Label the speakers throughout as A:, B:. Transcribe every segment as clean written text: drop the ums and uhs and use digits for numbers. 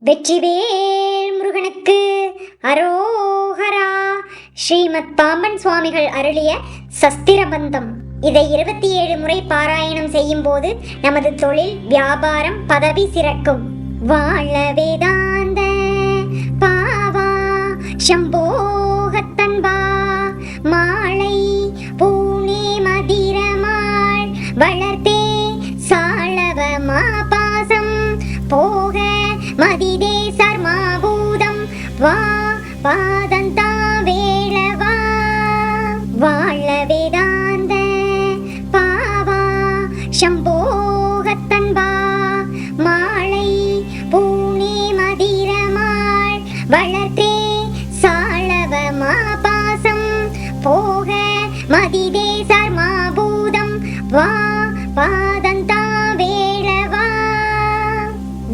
A: வெற்றிவேல் முருகனுக்கு அரோகரா. ஸ்ரீமத் பாம்பன் சுவாமிகள் அருளிய சஸ்திரபந்தம். இதை 27 முறை பாராயணம் செய்யும் போது நமது தொழில், வியாபாரம், பதவி சிறக்கும். வாழ வேதாந்த பாவா சம்போகத்தன்பா மாலை பூனே மதிரமாள் வளர்த்தே சாளவ மாபாசம் போக மதிதே சர்மாபூதம் வா பாதந்தா வேளவா. வாழ வேதாந்த பாவா சம்போகத்தன்பா மாலை பூனே மதிரமாள் வளர்த்தே சாளவ மாபாசம் போக மதிதே சர்மாபூதம் வா பாதந்தா வேளவா.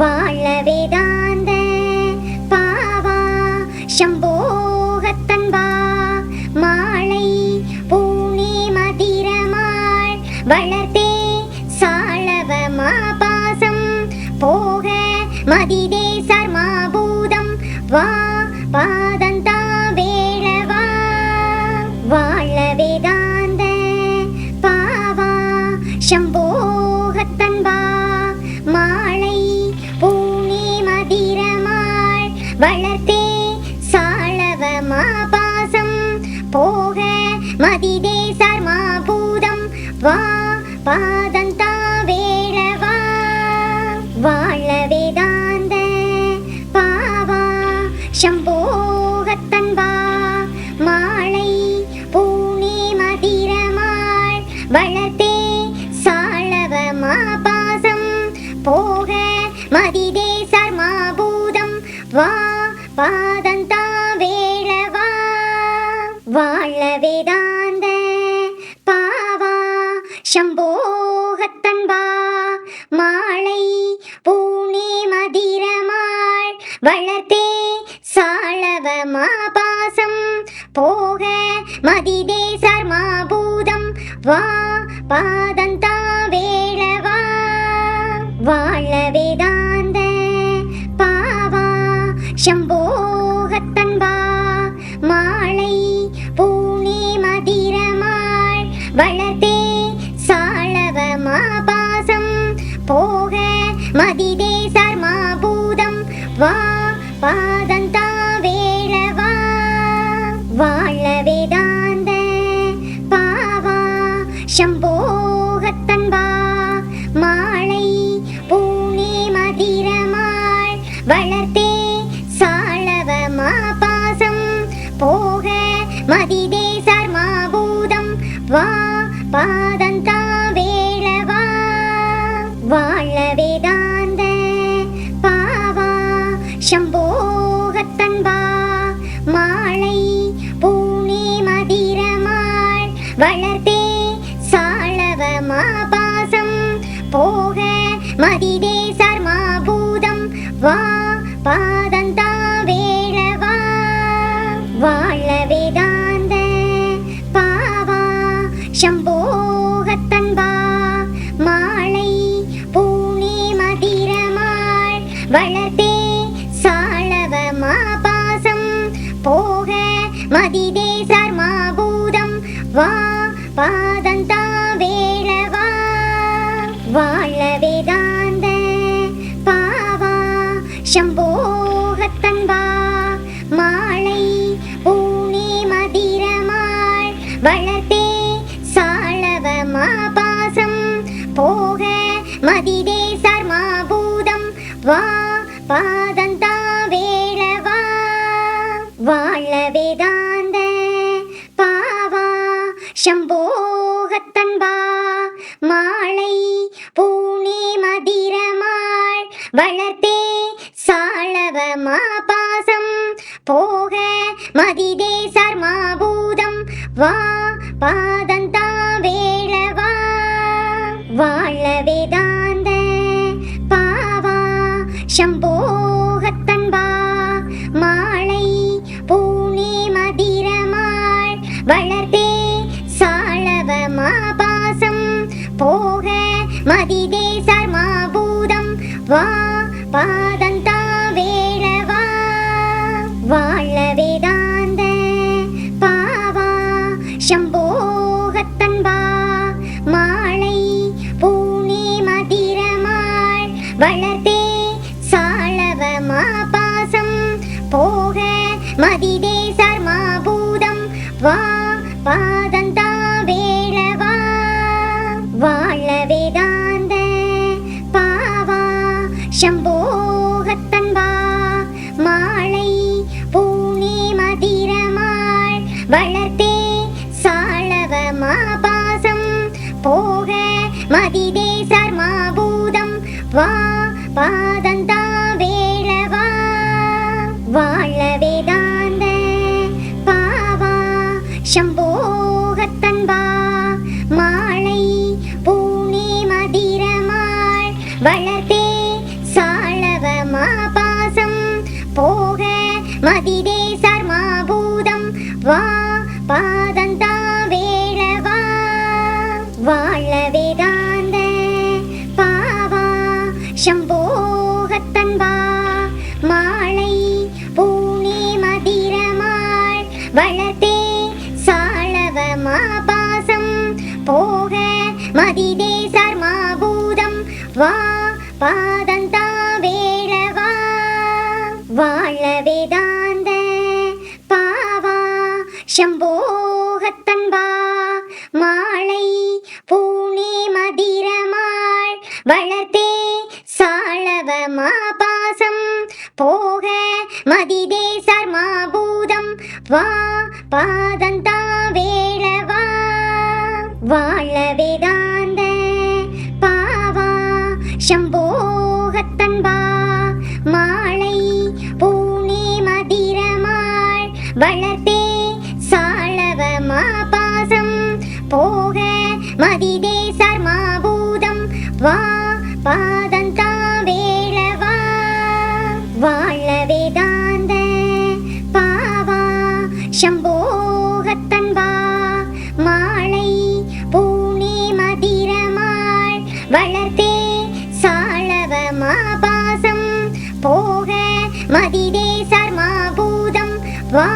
A: வாழ வேதாந்த பாவா சம்போகத்தன்பா மாலை பூனே மதிரமாள் வளர்த்தே சாளவ மாபாசம் போக மதிதே சர்மாபூதம் வா பாதந்தா வேளவா. வாழ வேதாந்த பாவா சம்போகத்தன்பா மாலை பூனே மதிரமாள் வளர்த்தே சாளவ மாபாசம் போக மதிதே சர்மாபூதம் வா பாதந்தா வேளவா. வாழ வேதாந்த பாவா சம்போகத்தன்பா மாலை பூனே மதிரமாள் வளர்த்தே சாளவ மாபாசம் போக மதிதே சர்மாபூதம் வா பாதந்தா வேளவா. வாழ வேதாந்த பாவா சம்போகத்தன்பா மாலை பூனே மதிரமாள் வளர்த்தே சாளவ மாபாசம் போக மதிதே சர்மாபூதம் வா பாதந்தா வேளவா. வாழ வேதாந்த பாவா சம்போகத்தன்பா மாலை பூனே மதிரமாள் வளர்த்தே சாளவ மாபாசம் போக மதிதே சர்மாபூதம் வா பாதந்தா வேளவா. வாழ வேதாந்த பாவா சம்போகத்தன்பா மாலை பூனே மதிரமாள் வளர்த்தே சாளவ மாபாசம் போக மதிதே சர்மாபூதம் வா பாதந்தா வேளவா. வாழ வேதாந்த பாவா சம்போகத்தன்பா மாலை பூனே மதிரமாள் வளர்த்தே சாளவ மாபாசம் போக மதிதே சர்மாபூதம் வா பாதந்தா வேளவா. வாழ வேதாந்த பாவா சம்போகத்தன்பா மாலை பூனே மதிரமாள் வளர்த்தே சாளவ மாபாசம் போக மதிதே சர்மாபூதம் வா பாதந்தா வேளவா. வாழ வேதாந்த பாவா சம்போகத்தன்பா மாலை பூனே மதிரமாள் வளர்த்தே சாளவ மாபாசம் போக மதிதே சர்மாபூதம் வா பாதந்தா வேளவா. வாழ வேதாந்த பாவா சம்போகத்தன்பா மாலை பூனே மதிரமாள் வளர்த்தே சாளவ மாபாசம் போக மதிதே சர்மாபூதம் வா பாதந்தா வேளவா. வாழ வேதாந்த பாவா சம்போகத்தன்பா மாலை பூனே மதிரமாள் வளர்த்தே சாளவ மாபாசம் போக மதிதே சர்மாபூதம் வா பாதந்தாவே வளர்த்தே சாளவமா பாசம் போக மதிதே சர்மா பூதம் வா பாதந்தா வேளவா வாழ வேதாந்த பாவா சம்போகத்தன்பா மாலை பூனே மதிரமாள் வளர்த்தே சாளவமா பாசம் போக மதிதே சர்மா பூதம் வா பாதந்தா வேளவா வாழ வேதாந்த பாவா சம்போகத்தன்பா மாலை பூனே மதிரமாள் வளர்த்தே சாளவமா பாசம் போக மதிதே சர்மா பூதம் வா பாதந்தா வேளவா வாழ வேதாந்த பாவா சம்போகத்தன்பா மாலை பூனே மதிரமாள் வளர்த்தே சாளவமா பாசம் போக மதிதே சர்மா பூதம் வா பாதந்தா வேளவா வாழ வேதாந்த பாவா சம்போகத்தன்பா மாலை பூனே மதிரமாள் வளர்த்தே சாளவமா பாசம் போக மதிதே சர்மா பூதம் வா பாதந்தா வேளவா வாழ வேதாந்த பாவா சம்போகத்தன்பா மாலை பூனே மதிரமாள் வளர்த்தே சாளவமா பாசம் போக மதிதே சர்மா பூதம் வா பாதந்தா வேளவா வாழ வேதாந்த பாவா சம்போகத்தன்பா மாலை பூனே மதிரமாள் வளர்த்தே சாளவமா பாசம் போக மதிதே சர்மா பூதம் வா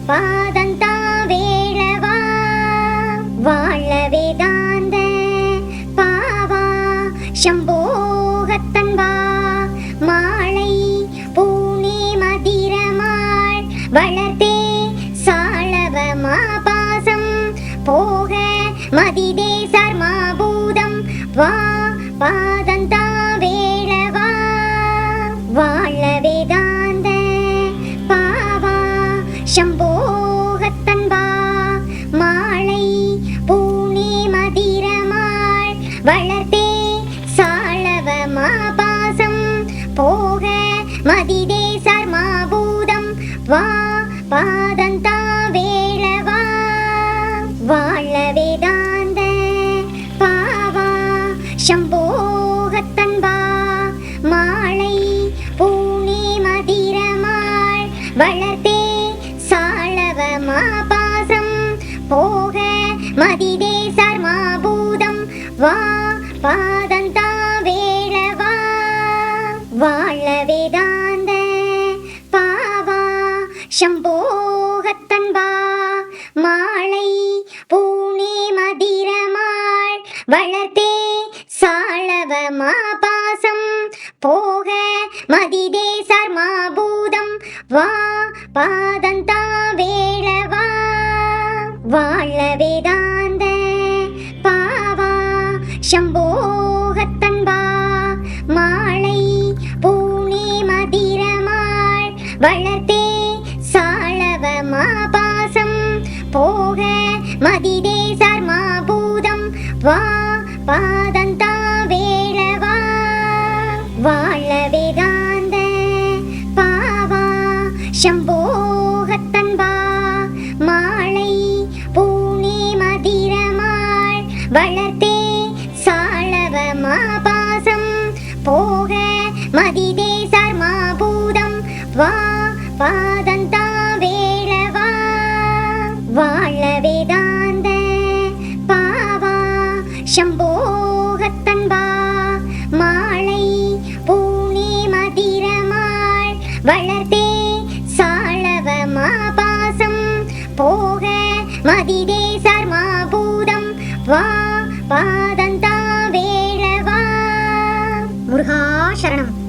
A: பாதந்தா வேளவா வாழ வேதாந்த பாவா சம்போகத்தன்பா மாலை பூனே மதிரமாள் வளர்த்தே சாளவமா பாசம் போக மதிதே சர்மா பூதம் வா பாதந்தா வேளவா வாழ வேதாந்த பாவா சம்போகத்தன்பா மாலை பூனே மதிரமாள் வளர்த்தே சாளவமா பாசம் போக மதிதே சர்மா பூதம் வா பாதந்தா வேளவா வாழ வேதாந்த பாவா சம்போகத்தன்பா மாலை பூனே மதிரமாள் வளர்த்தே சாளவமா பாசம் போக மதிதே சர்மா பூதம் வா பாதந்தா வேளவா வாழ வேதாந்த பாவா சம்போகத்தன்பா மாலை பூனே மதிரமாள் வளர்த்தே சாளவமா பாசம் போக மதிதே சர்மா பூதம் வா பாதந்தா வேளவா வாழ வேதாந்த பாவா சம்போகத்தன்பா மாலை பூனே மதிரமாள் வளர்த்தே சாளவமா பாசம் போக மதிதே சர்மா பூதம் வா பாதந்தா வேளவா வாழ வேதாந்த பாவா சம்போகத்தன்பா மாலை பூனே மதிரமாள் வளர்த்தே சாளவமா பாசம் போக மதிதே சர்மா பூதம் வா பாதந்தா வேளவா வாழ வேதாந்த பாவா சம்போகத்தன்பா மாலை பூனே மதிரமாள் வளர்த்தே சாளவமா பாசம் போக மதிதே சர்மா பூதம் வா பாதந்தா வேளவா முருகா சரணம்.